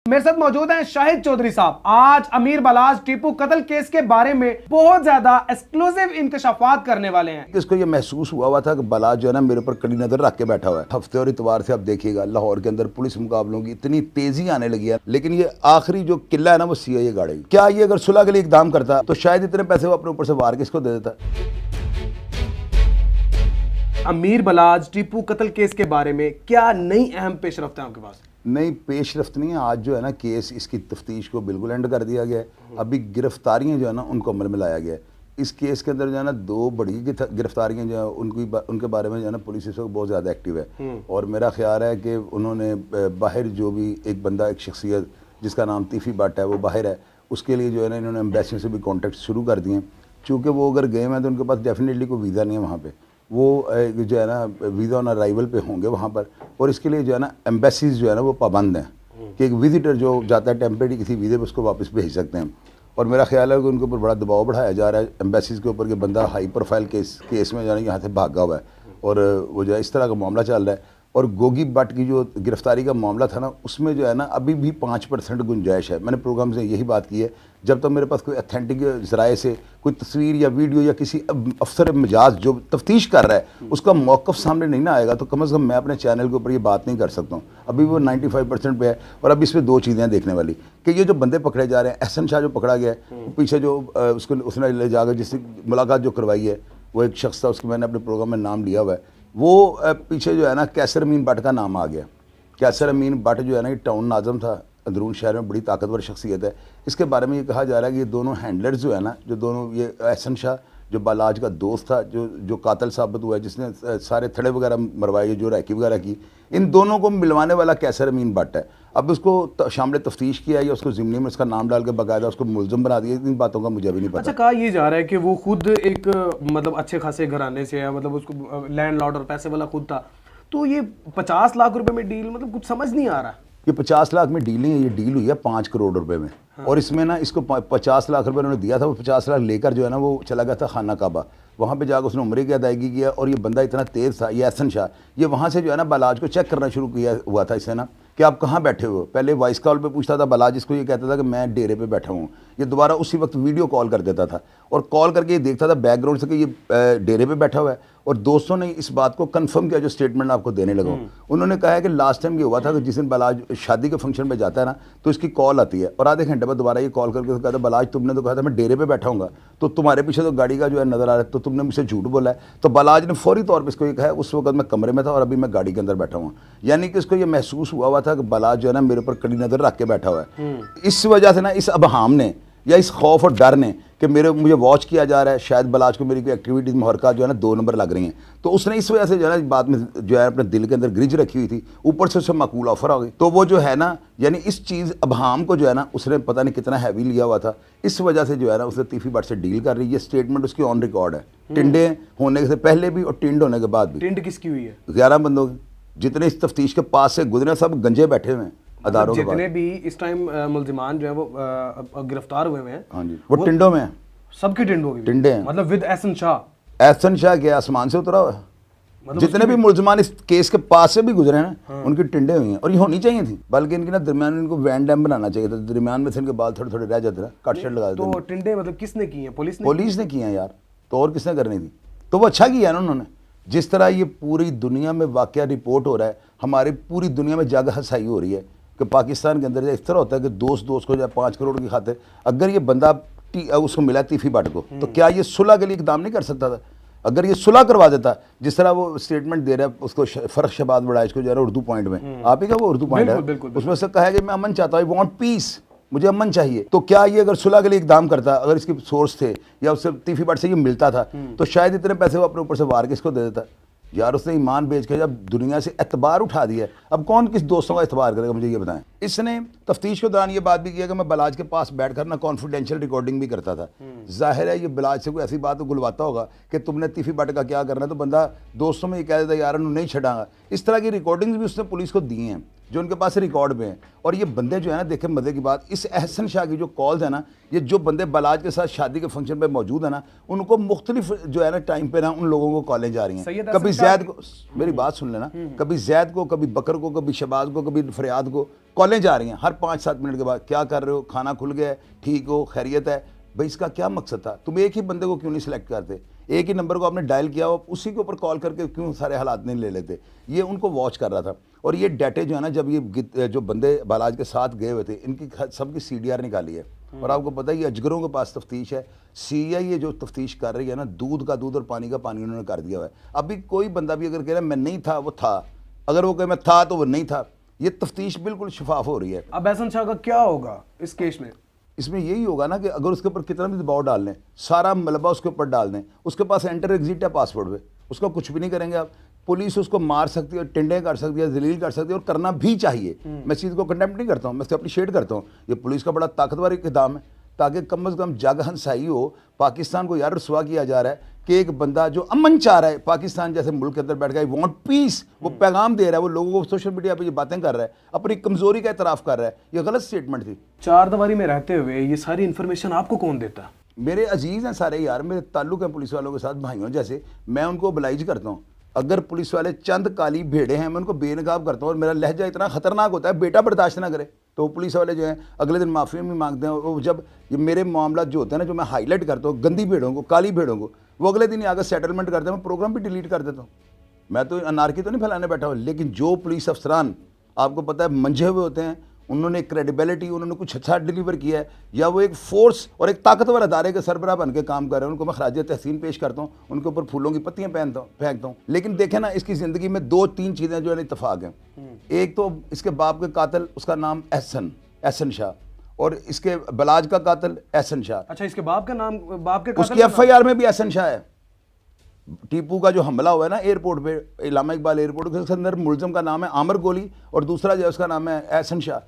मेरे साथ मौजूद हैं शाहिद चौधरी साहब। आज अमीर बलाज टीपू कत्ल केस के बारे में बहुत ज्यादा एक्सक्लूसिव इंकशाफात करने वाले हैं। इसको ये महसूस हुआ था कि बलाज जो है ना मेरे ऊपर कड़ी नजर रख के बैठा हुआ है। हफ्ते और इतवार से आप देखिएगा लाहौर के अंदर पुलिस मुकाबलों की इतनी तेजी आने लगी है, लेकिन ये आखिरी जो किला है ना वो CIA गाड़ी। क्या ये अगर सुलह के लिए इकदाम करता तो शायद इतने पैसे वो अपने ऊपर से वार किसको दे देता। अमीर बलाज टीपू कत्ल केस के बारे में क्या नई अहम पेशरफ्त है आपके पास? नहीं, पेशरफ्त नहीं है। आज जो है ना केस इसकी तफ्तीश को बिल्कुल एंड कर दिया गया है। अभी गिरफ्तारियां जो है ना उनको अमल में लाया गया है। इस केस के अंदर जो है ना 2 बड़ी गिरफ्तारियां जो है उनके बारे में जो है ना पुलिस इस वक्त बहुत ज़्यादा एक्टिव है। और मेरा ख्याल है कि उन्होंने बाहर जो भी एक बंदा, एक शख्सियत जिसका नाम तीफी भट्ट है, वो बाहर है, उसके लिए जो है ना इन्होंने एम्बेसी से भी कॉन्टेक्ट शुरू कर दिए। चूँकि वो अगर गए हैं तो उनके पास डेफिनेटली कोई वीज़ा नहीं है वहाँ पर। वो जो है ना वीज़ा ऑन अराइवल पे होंगे वहाँ पर, और इसके लिए जो है ना एम्बेसीज जो है ना वो पाबंद हैं कि एक विजिटर जो जाता है टेम्परेरी किसी वीज़े पे उसको वापस भेज सकते हैं। और मेरा ख्याल है कि उनके ऊपर बड़ा दबाव बढ़ाया जा रहा है एम्बेसीज के ऊपर कि बंदा हाई प्रोफाइल केस में जाने यहाँ से भागा हुआ है, और वो जो है इस तरह का मामला चल रहा है। और गोगी भट्ट की जो गिरफ्तारी का मामला था ना उसमें जो है ना अभी भी 5% गुंजाइश है। मैंने प्रोग्राम से यही बात की है, जब तक तो मेरे पास कोई अथेंटिक ज़राए से कोई तस्वीर या वीडियो या किसी अफसर मिजाज जो तफ्तीश कर रहा है उसका मौक़िफ़ सामने नहीं ना आएगा तो कम से कम मैं अपने चैनल के ऊपर ये बात नहीं कर सकता हूँ। अभी वो 95% पे है। और अब इसमें 2 चीज़ें देखने वाली कि ये जो बंदे पकड़े जा रहे हैं, एहसन शाह जो पकड़ा गया है, पीछे जो उसने ले जाकर जिससे मुलाकात जो करवाई है वो एक शख्स था, उसको मैंने अपने प्रोग्राम में नाम लिया हुआ है। वो पीछे जो है ना कैसर अमीन भट्ट का नाम आ गया। कैसर अमीन भट्ट जो है ना ये टाउन नाज़म था, अंदरून शहर में बड़ी ताकतवर शख्सियत है। इसके बारे में ये कहा जा रहा है कि ये दोनों हैंडलर्स जो है ना, जो दोनों, ये एहसन शाह जो बलाज का दोस्त था, जो कातिल साबित हुआ है, जिसने सारे थड़े वगैरह मरवाए, जो रैकी वगैरह की, इन दोनों को मिलवाने वाला कैसर अमीन भट्ट है। अब उसको शामिल तफ्तीश किया या उसको ज़िम्नी में उसका नाम डाल के बाकायदा उसको मुलज़म बना दिया, इन बातों का मुझे अभी नहीं पता। अच्छा, कहा ये जा रहा है कि वो खुद एक मतलब अच्छे खासे घराने से है, मतलब उसको लैंडलॉर्ड और पैसे वाला खुद था, तो ये 50 लाख रुपए में डील, मतलब कुछ समझ नहीं आ रहा। ये 50 लाख में डील नहीं है, ये डील हुई है 5 करोड़ रुपए में। हाँ। और इसमें ना इसको 50 लाख रुपए उन्होंने दिया था। वो 50 लाख लेकर जो है ना वो चला गया था खाना काबा, वहाँ पे जाकर उसने उम्रे की अदायगी किया। और ये बंदा इतना तेज़ था, ये एहसन शाह, ये वहाँ से जो है ना बलाज को चेक करना शुरू किया हुआ था इससे ना कि आप कहाँ बैठे हो। पहले वॉइस कॉल पे पूछता था बलाज, इसको ये कहता था कि मैं डेरे पे बैठा हूँ। ये दोबारा उसी वक्त वीडियो कॉल कर देता था और कॉल करके ये देखता था बैकग्राउंड से कि ये डेरे पे बैठा हुआ है। और दोस्तों ने इस बात को कंफर्म किया, जो स्टेटमेंट आपको देने लगा हूँ। उन्होंने कहा है कि लास्ट टाइम ये हुआ था कि जिस दिन बलाज शादी के फंक्शन में जाता है ना तो इसकी कॉल आती है और आधे घंटे बाद दोबारा ये कॉल करके कहता है बलाज तुमने तो कहा था मैं डेरे पे बैठा हूँ, तो तुम्हारे पीछे तो गाड़ी का जो है नज़र आ रहा है, तो तुमने मुझसे झूठ बोला है। तो बलाज ने फौरी तौर पर इसको ये कहा है उस वक्त मैं कमरे में था और अभी मैं गाड़ी के अंदर बैठा हूँ। यानी कि इसको ये महसूस हुआ था कि बलाज जो है ना मेरे ऊपर कड़ी नज़र रख के बैठा हुआ है। इस वजह से ना इस अबहाम ने या इस खौफ और डर ने कि मुझे वॉच किया जा रहा है, शायद बलाज को मेरी कोई एक्टिविटीज़ में हरकत जो है ना 2 नंबर लग रही हैं, तो उसने इस वजह से जो है ना बाद में जो है अपने दिल के अंदर ग्रिज रखी हुई थी, ऊपर से उससे माकूल ऑफर आ गई। तो वो जो है ना यानी इस चीज़ अबहाम को जो है ना उसने पता नहीं कितना हैवी लिया हुआ था, इस वजह से जो है ना उसने तीफी भट्ट से डील कर रही है। ये स्टेटमेंट उसकी ऑन रिकॉर्ड है, टिंडे होने से पहले भी और टिंड होने के बाद भी। टिंड किसकी हुई है? 11 बंदों की, जितने इस तफ्तीश के पास से गुजरे सब गंजे बैठे हुए हैं अदारों के पास। जितने भी इस टाइम मुल्जिमान जो है वो गिरफ्तार हुए हैं, हाँ जी, वो टिंडों में है, सबके टिंड हो गए, टिंडे हैं। मतलब विद एहसन शाह। एहसन शाह के आसमान से उतरा हुआ है, मतलब जितने भी मुल्जिमान इस केस के पास से भी गुजरे हैं ना उनकी टिंडे हुई हैं। और ये होनी चाहिए थी, बल्कि इनके ना दरमियान इनको वैन डैम बनाना चाहिए था, दरमियान में से इनके बाल थोड़े थोड़े रह जाते ना, कट शट लगा देते। तो टिंडे मतलब किसने की है? पुलिस ने की है यार, तो और किसने करनी थी? तो वो अच्छा किया ना उन्होंने। जिस तरह ये पूरी दुनिया में वाकया रिपोर्ट हो रहा है, हमारी पूरी दुनिया में जग हसाई हो रही है कि पाकिस्तान के अंदर इस तरह होता है कि दोस्त को जो 5 करोड़ की खातिर अगर ये बंदा उसको मिला तीफी भट्ट को, तो क्या ये सुलह के लिए इकदाम नहीं कर सकता था? अगर ये सुलह करवा देता, जिस तरह वो स्टेटमेंट दे रहा है उसको फर्क शबाद बड़ा इसको जो है उर्दू पॉइंट में, आप ही का वो उर्दू पॉइंट है, उसमें से कहा है कि मैं अमन चाहता हूँ, आई वांट पीस, मुझे अमन चाहिए। तो क्या ये अगर सुलह के लिए इकदाम करता, अगर इसके सोर्स थे या उससे तीफी भट्ट से ये मिलता था, तो शायद इतने पैसे वो अपने ऊपर से वार किसको दे देता। यार उसने ईमान बेच के जब दुनिया से एतबार उठा दिया, अब कौन किस दोस्तों का एतबार करेगा, मुझे ये बताएं। इसने तफ्तीश के दौरान ये बात भी किया कि मैं बलाज के पास बैठकर ना कॉन्फिडेंशियल रिकॉर्डिंग भी करता था। जाहिर है ये बलाज से कोई ऐसी बात गुलवाता होगा कि तुमने तीफी भट्ट का क्या करना है, तो बंदा दोस्तों में ये कह देता यार नहीं छड़ांगा। इस तरह की रिकॉर्डिंग्स भी उसने पुलिस को दी हैं। जो उनके पास रिकॉर्ड में है। और ये बंदे जो है ना, देखें मजे की बात, इस एहसन शाह की जो कॉल्स है ना, ये जो बंदे बलाज के साथ शादी के फंक्शन पे मौजूद है ना, उनको मुख्तलिफ जो है ना टाइम पे ना उन लोगों को कॉलें जा रही हैं। कभी जैद को, मेरी बात सुन लेना, कभी जैद को, कभी बकर को, कभी शहबाज को, कभी फरियाद को कॉलें जा रही हैं हर 5-7 मिनट के बाद। क्या कर रहे हो, खाना खुल गया है, ठीक हो, खैरियत है। भाई इसका क्या मकसद था? तुम एक ही बंदे को क्यों नहीं सिलेक्ट करते? एक ही नंबर को आपने डायल किया हो, उसी के ऊपर कॉल करके क्यों सारे हालात नहीं ले लेते? ये उनको वॉच कर रहा था। और ये डाटे जो है ना, जब ये जो बंदे बालाज के साथ गए हुए थे, इनकी सबकी CDR निकाली है। और आपको पता है ये अजगरों के पास तफ्तीश है। CIA जो तफ्तीश कर रही है ना, दूध का दूध और पानी का पानी उन्होंने कर दिया हुआ है। अभी कोई बंदा भी अगर कह रहा है मैं नहीं था, वो था। अगर वो कहे मैं था तो वो नहीं था। ये तफ्तीश बिल्कुल शफाफ हो रही है। अब एहसन शाह का क्या होगा इस केस में? इसमें यही होगा ना कि अगर उसके ऊपर कितना भी दबाव डाल लें, सारा मलबा उसके ऊपर डाल दें, उसके पास एंटर एग्जिट है पासपोर्ट पे, उसका कुछ भी नहीं करेंगे आप। पुलिस उसको मार सकती है, टिंडे कर सकती है, जलील कर सकती है, और करना भी चाहिए। मैं इस चीज़ को कंडेम नहीं करता हूँ, मैं इसको अप्रिशिएट करता हूँ। ये पुलिस का बड़ा ताकतवर इक़दाम है, ताकि कम से कम जग हंसाई हो। पाकिस्तान को यार रुसवा किया जा रहा है कि एक बंदा जो अमन चाह रहा है, पाकिस्तान जैसे मुल्क के अंदर बैठ गया, वांट पीस, वो पैगाम दे रहा है, वो लोगों को सोशल मीडिया पे ये बातें कर रहा है, अपनी कमजोरी का इतराफ़ कर रहा है। ये गलत स्टेटमेंट थी। चारदीवारी में रहते हुए ये सारी इन्फॉर्मेशन आपको कौन देता है? मेरे अजीज़ हैं सारे यार, मेरे ताल्लुक़ हैं पुलिस वालों के साथ, भाइयों जैसे। मैं उनको ओबलाइज करता हूँ। अगर पुलिस वाले चंद काली भेड़े हैं, मैं उनको बेनकाब करता हूँ। और मेरा लहजा इतना ख़तरनाक होता है, बेटा बर्दाश्त ना करे तो पुलिस वाले जो हैं अगले दिन माफ़ी भी मांगते हैं। और जब ये मेरे मामला जो होते हैं ना, जो मैं हाईलाइट करता हूँ गंदी भेड़ों को, काली भेड़ों को, वो अगले दिन आकर सेटलमेंट करते हैं। मैं प्रोग्राम भी डिलीट कर देता हूँ। मैं तो अनारकी तो नहीं फैलाने बैठा हूँ, लेकिन जो पुलिस अफसरान आपको पता है मंझे हुए होते हैं, उन्होंने क्रेडिबिलिटी, उन्होंने कुछ अच्छा डिलीवर किया है, या वो एक फोर्स और एक ताकतवर अदारे के सरबराह बन के काम कर रहे हैं, उनको मैं खराज तहसीन पेश करता हूँ, उनके ऊपर फूलों की पत्तियाँ फेंकता हूँ। लेकिन देखें ना, इसकी ज़िंदगी में 2-3 चीज़ें जो है इत्तफाक हैं। एक तो इसके बाप के कातिल, उसका नाम एहसन शाह, और इसके बलाज का कातिल एहसन शाह। अच्छा, इसके बाप का नाम, बाप के उसकी FIR में भी एहसन शाह है। टीपू का जो हमला हुआ है ना एयरपोर्ट पे, इलामा इकबाल एयरपोर्ट, उसके अंदर मुलजम का नाम है आमिर गोली, और दूसरा जो है उसका नाम है एहसन शाह।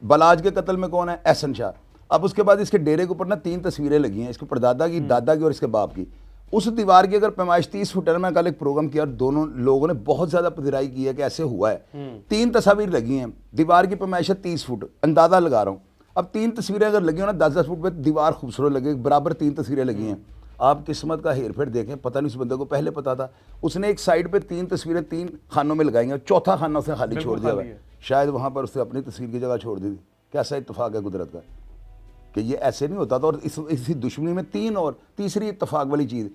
बलाज के कत्ल में कौन है? एहसन शाह। अब उसके बाद इसके डेरे के ऊपर ना 3 तस्वीरें लगी हैं, इसके परदादा की, दादा की और इसके बाप की। उस दीवार की अगर पैमाइश 30 फुट है, मैं कल एक प्रोग्राम किया और दोनों लोगों ने बहुत ज़्यादा पधिराई की है कि ऐसे हुआ है। 3 तस्वीर लगी हैं, दीवार की पैमाइश है 30 फुट, अंदाज़ा लगा रहा हूँ। अब 3 तस्वीरें अगर लगी हो ना 10-10 फुट पे, दीवार खूबसूरत लगे, बराबर 3 तस्वीरें लगी हैं। आप किस्मत का हेर फेर देखें, पता नहीं उस बंदे को पहले पता था। उसने एक साइड पे 3 तस्वीरें 3 खानों में लगाई हैं, और चौथा खाना उसने खाली छोड़ दिया है। शायद वहाँ पर उसने अपनी तस्वीर की जगह छोड़ दी थी। कैसा इत्तफाक है कुदरत का कि ये ऐसे नहीं होता था। और इसी दुश्मनी में 3 और तीसरी इत्तफाक वाली चीज़,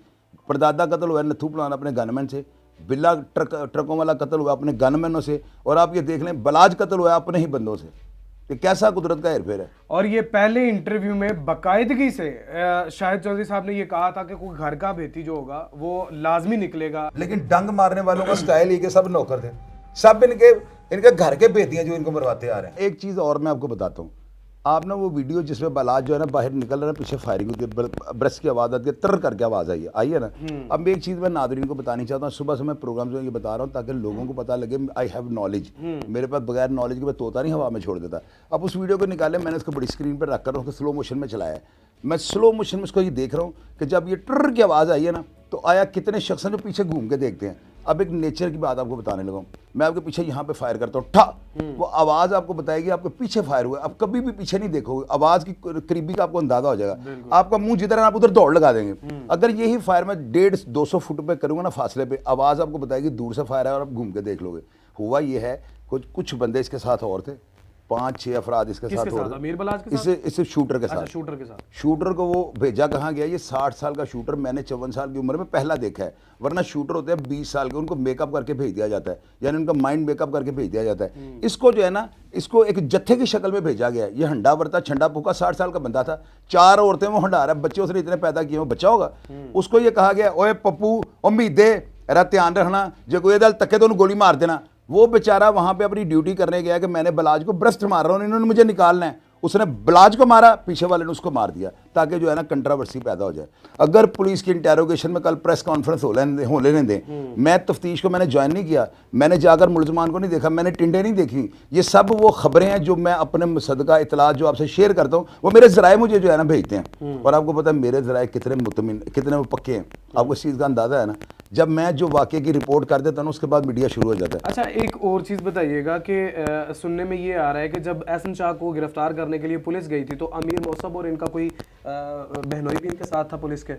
परदादा कत्ल हुआ नथू प्लान अपने गनमैन से, बिल्ला ट्रकों वाला कत्ल हुआ अपने गनमैनों से, और आप ये देख लें बलाज कत्ल हुआ अपने ही बंदों से। ये कैसा कुदरत का हेरफेर है। और ये पहले इंटरव्यू में बाकायदगी से शाहिद चौधरी साहब ने ये कहा था कि कोई घर का बेटी जो होगा वो लाजमी निकलेगा। लेकिन डंग मारने वालों का स्टाइल ही के सब नौकर थे, सब इनके घर के बेटियां जो इनको मरवाते आ रहे हैं। एक चीज़ और मैं आपको बताता हूँ, आप ना वो वीडियो जिसमें बलाज जो है ना बाहर निकल रहा है, पीछे फायरिंग होती है, ब्रेस्ट की आवाज़ आती है, तर करके आवाज़ आई है ना। अब एक चीज़ मैं नादरीन को बतानी चाहता हूँ, सुबह से मैं प्रोग्राम जो ये बता रहा हूँ ताकि लोगों को पता लगे आई हैव नॉलेज। मेरे पास बगैर नॉलेज के मैं तोता नहीं हवा में छोड़ देता। अब उस वीडियो को निकाले, मैंने उसको बड़ी स्क्रीन पर रख कर उसको स्लो मोशन में चलाया है। मैं स्लो मोशन में उसको ये देख रहा हूँ कि जब ये ट्र की आवाज़ आई है ना, तो आया कितने शख्स हैं जो पीछे घूम के देखते हैं। अब एक नेचर की बात आपको बताने लगा हूँ, मैं आपके पीछे यहाँ पे फायर करता हूँ, ठा, वो आवाज़ आपको बताएगी आपके पीछे फायर हुआ। अब कभी भी पीछे नहीं देखोगे, आवाज़ की करीबी का आपको अंदाजा हो जाएगा। आपका मुंह जिधर है आप उधर दौड़ लगा देंगे। अगर यही फायर मैं 150-200 फुट पे करूँगा ना फासले पे, आवाज़ आपको बताएगी दूर से फायर है और आप घूम के देख लोगे। हुआ ये है, कुछ बंदे इसके साथ और थे, 5-6 अफराद इसके साथ और इसे शूटर के साथ। शूटर को वो भेजा कहाँ गया? ये 60 साल का शूटर मैंने 54 साल की उम्र में पहला देखा है। वरना शूटर होते हैं 20 साल के, उनको मेकअप करके भेज दिया जाता है, यानी उनका माइंड मेकअप करके भेज दिया जाता है। इसको जो है ना, इसको एक जत्थे की शक्ल में भेजा गया है। ये हंडा वरता छंडा फूका 60 साल का बंदा था, 4 औरतें वो हंडा रहा है, बच्चे उसने इतने पैदा किए, वो बच्चा होगा। उसको ये कहा गया, ओए पप्पू उम्मीदे अरे ध्यान रखना, जो कोई दल तके तो गोली मार देना। वो बेचारा वहां पे अपनी ड्यूटी करने गया कि मैंने बलाज को ब्रस्ट मार रहा हूं, इन्होंने मुझे निकालना है। उसने बलाज को मारा, पीछे वाले ने उसको मार दिया, ताकि जो है ना कंट्रोवर्सी पैदा हो जाए। अगर पुलिस की इंटेरोगेशन में कल प्रेस कॉन्फ्रेंस हो लेने दें, मैं तफ्तीश को मैंने ज्वाइन नहीं किया, मैंने जाकर मुलजमान को नहीं देखा, मैंने टिंडे नहीं देखी। ये सब वो खबरें हैं जो मैं अपने सदका इतलात जो आपसे शेयर करता हूँ, वो मेरे ज़राए मुझे जो है ना भेजते हैं। और आपको पता है मेरे ज़राए कितने मुतमिन, कितने वो पक्के हैं, आपको इस चीज़ का अंदाज़ा है ना। जब मैं जो वाकये की रिपोर्ट कर देता हूँ उसके बाद मीडिया शुरू हो जाता है। अच्छा, एक और चीज़ बताइएगा कि सुनने में ये आ रहा है कि जब एहसन शाह को गिरफ्तार करने के लिए पुलिस गई थी तो अमीर मौसम और इनका कोई बहनोई भी इनके साथ था पुलिस के?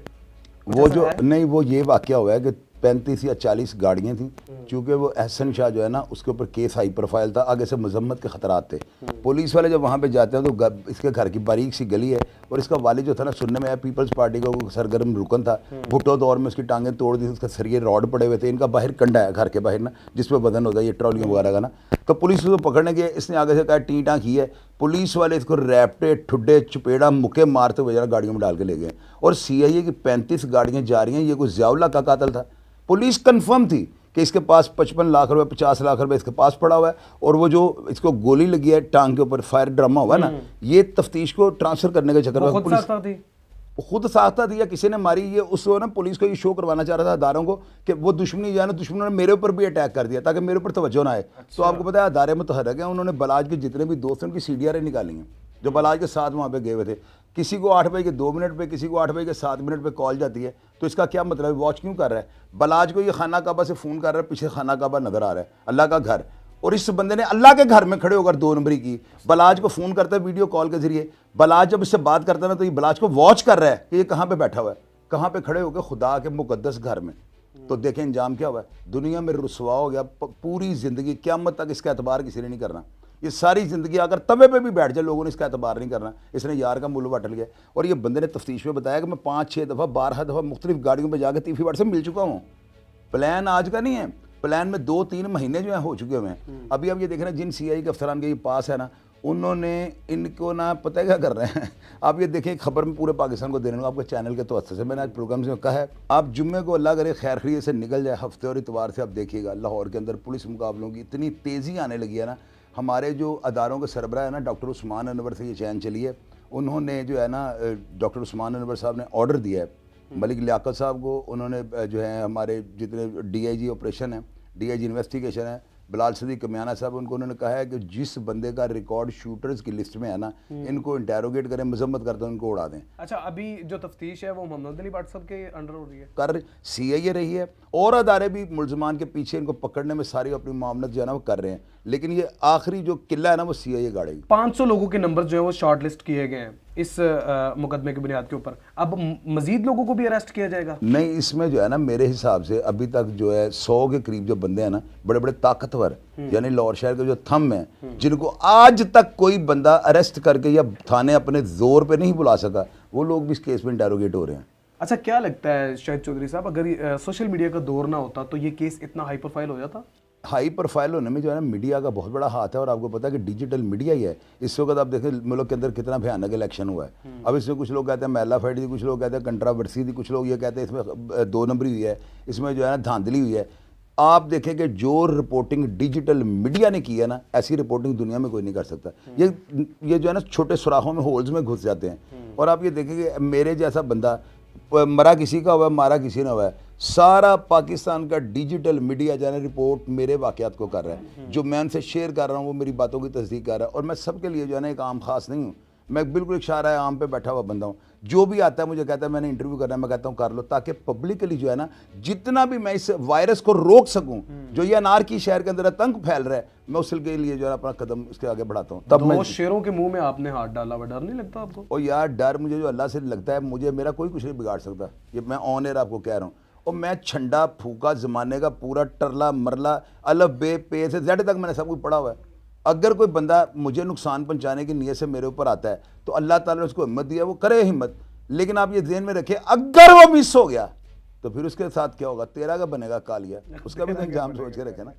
वो जो नहीं, वो ये वाकया हुआ है कि 35 या 40 गाड़ियाँ थी, चूँकि वो एहसन शाह जो है ना उसके ऊपर केस हाई प्रोफाइल था, आगे से मजम्मत के खतरात थे। पुलिस वाले जब वहाँ पे जाते हैं तो इसके घर की बारीक सी गली है और इसका वालिद जो था ना, सुनने में आया पीपल्स पार्टी का वो सरगर्म रुकन था, भुट्टो दौर में उसकी टांगें तोड़ दी, उसका सरिये रॉड पड़े हुए थे, इनका बाहर कंडा है घर के बाहर ना जिसपे बदन होता है ये ट्रॉलियों वगैरह का ना। तो पुलिस उसको पकड़ने गया, इसने आगे से कहा टी टाँ की है, पुलिस वाले इसको रैप्टे ठुड्डे चपेड़ा मुक्के मारते हुए जरा गाड़ियों में डाल के ले गए। और CIA की 35 गाड़ियाँ जा रही हैं, ये कोई ज़ियाउल्लाह का कातिल था। पुलिस कंफर्म थी कि इसके पास 55 लाख रुपए 50 लाख रुपए इसके पास पड़ा हुआ है, और वो जो इसको गोली लगी है टांग के ऊपर फायर ड्रामा हुआ ना, ये तफ्तीश को ट्रांसफर करने के चक्कर में पुलिस खुद साख्ता थी या किसी ने मारी, ये उस ना पुलिस को ये शो करवाना चाह रहा था अदारों को कि वो दुश्मनी जो है ना, दुश्मनों ने मेरे ऊपर भी अटैक कर दिया ताकि मेरे ऊपर तवज्जो ना आए। तो आपको पता है अदारे मुतहर्रिक हैं, उन्होंने बलाज के जितने भी दोस्त हैं उनकी CDRA निकाली हैं जो बलाज के साथ वहाँ पे गए हुए थे। किसी को 8 बजे के 2 मिनट पे, किसी को 8 बजे के 7 मिनट पे कॉल जाती है, तो इसका क्या मतलब है? वॉच क्यों कर रहा है? बलाज को ये खाना काबा से फ़ोन कर रहा है, पीछे खाना काबा नजर आ रहा है, अल्लाह का घर, और इस बंदे ने अल्लाह के घर में खड़े होकर 2 नंबरी की बलाज को फ़ोन करता है वीडियो कॉल के जरिए। बलाज जब इससे बात करता है ना तो ये बलाज को वॉच कर रहा है कि ये कहाँ पे बैठा हुआ है, कहाँ पे खड़े होकर खुदा के मुकद्दस घर में। तो देखें अंजाम क्या हुआ है, दुनिया में रुसवा हो गया पूरी ज़िंदगी, क़यामत तक इसका एतबार किसी ने नहीं करना। ये सारी ज़िंदगी अगर तवे पे भी बैठ जाए लोगों ने इसका एतबार नहीं करना, इसने यार का मुल्ल बटल गया। और ये बंदे ने तफ्तीश में बताया कि मैं 5-6 दफ़ा 12 दफ़ा मुख्तलिफ गाड़ियों पर जाकर तीफी वाट से मिल चुका हूँ। प्लान आज का नहीं है, प्लान में 2-3 महीने जो है हो चुके हुए हैं। अभी आप ये देख रहे हैं जिन CI के अफसरान के ये पास है ना, उन्होंने इनको ना पता है क्या कर रहे हैं। आप ये देखें खबर में पूरे पाकिस्तान को देने को आपके चैनल के तवज्जो से मैंने आज प्रोग्राम में कहा है, आप जुम्मे को अल्लाह करे खैर खैरियत से निकल जाए, हफ्ते और इतवार से आप देखिएगा लाहौर के अंदर पुलिस मुकाबलों की इतनी तेज़ी आने लगी है ना। हमारे जो अदारों के सरबराह है ना डॉक्टर उस्मान अनवर से ये चैन चली है, उन्होंने जो है ना डॉक्टर उस्मान अनवर साहब ने ऑर्डर दिया है मलिक लियाकत साहब को, उन्होंने जो है हमारे जितने DIG ऑपरेशन है, DIG इन्वेस्टिगेशन है, बिलाल सदीक कमियाना साहब, उनको उन्होंने कहा है कि जिस बंदे का रिकॉर्ड शूटर्स की लिस्ट में है ना, इनको इंटेरोगेट करें, मजम्मत करते हैं, उनको उड़ा दें। अच्छा, अभी जो तफ्तीश है वो मोहम्मद अली भट्ट साहब के अंडर हो रही है, कर CIA रही है, और अदारे भी मुलजमान के पीछे इनको पकड़ने में सारी अपनी मामलत जो है ना वो कर रहे हैं, लेकिन ये आखिरी जो किला है ना वो CIA गाड़ेगी। 500 लोगों के नंबर जो है वो शॉर्ट लिस्ट किए गए हैं इस मुकदमे की बुनियाद के ऊपर। अब मजीद लोगों को भी अरेस्ट किया जाएगा? नहीं, इसमें जो है ना मेरे हिसाब से अभी तक जो है 100 के करीब जो बंदे हैं ना, बड़े बड़े ताकतवर, यानी लाहौर शहर के जो थम हैं, जिनको आज तक कोई बंदा अरेस्ट करके या थाने अपने जोर पे नहीं बुला सका, वो लोग भी इस केस में इंटेरोगेट हो रहे हैं। अच्छा, क्या लगता है शाहिद चौधरी साहब, अगर सोशल मीडिया का दौर ना होता तो ये केस इतना हाई प्रोफाइल हो जाता? हाई प्रोफाइल होने में जो है ना मीडिया का बहुत बड़ा हाथ है, और आपको पता है कि डिजिटल मीडिया ही है। इस वक्त आप देखें मुल्क के अंदर कितना भयानक इलेक्शन हुआ है। अब इसमें कुछ लोग कहते हैं महला फाइट थी, कुछ लोग कहते हैं कंट्रावर्सी थी, कुछ लोग ये कहते हैं इसमें 2 नंबरी हुई है, इसमें जो है ना धांधली हुई है। आप देखें कि जो रिपोर्टिंग डिजिटल मीडिया ने की है ना, ऐसी रिपोर्टिंग दुनिया में कोई नहीं कर सकता। ये जो है ना छोटे सुराखों में, होल्स में घुस जाते हैं। और आप ये देखें कि मेरे जैसा बंदा मरा किसी का हुआ है, मारा किसी ने हुआ है, सारा पाकिस्तान का डिजिटल मीडिया जो है रिपोर्ट मेरे वाक़यात को कर रहा है। जो मैं उनसे शेयर कर रहा हूँ वो मेरी बातों की तस्दीक कर रहा है। और मैं सबके लिए जो है ना एक आम खास नहीं हूँ, मैं बिल्कुल एक शारा आम पे बैठा हुआ बंदा हूँ। जो भी आता है मुझे कहता है मैंने इंटरव्यू करना है, मैं कहता हूँ कर लो, ताकि पब्लिकली जो है ना जितना भी मैं इस वायरस को रोक सकूँ, जो ये अनारकी शहर के अंदर आतंक फैल रहा है, मैं उसके लिए जो है अपना कदम उसके आगे बढ़ाता हूँ। तब मैं शेरों के मुंह में आपने हाथ डाला हुआ, डर नहीं लगता आपको? और यार डर मुझे जो अल्लाह से लगता है, मुझे मेरा कोई कुछ नहीं बिगाड़ सकता। ये मैं ऑन एयर आपको कह रहा हूँ। और मैं छंडा फूका ज़माने का पूरा टरला मरला अलफ बे पे से जेड तक मैंने सब कुछ पढ़ा हुआ है। अगर कोई बंदा मुझे नुकसान पहुंचाने की नीयत से मेरे ऊपर आता है तो अल्लाह ताला ने उसको हिम्मत दिया, वो करे हिम्मत। लेकिन आप ये ध्यान में रखें, अगर वो मिस हो गया तो फिर उसके साथ क्या होगा? तेरा का बनेगा कालिया, उसका भी इंतजाम सोच के रखे ना।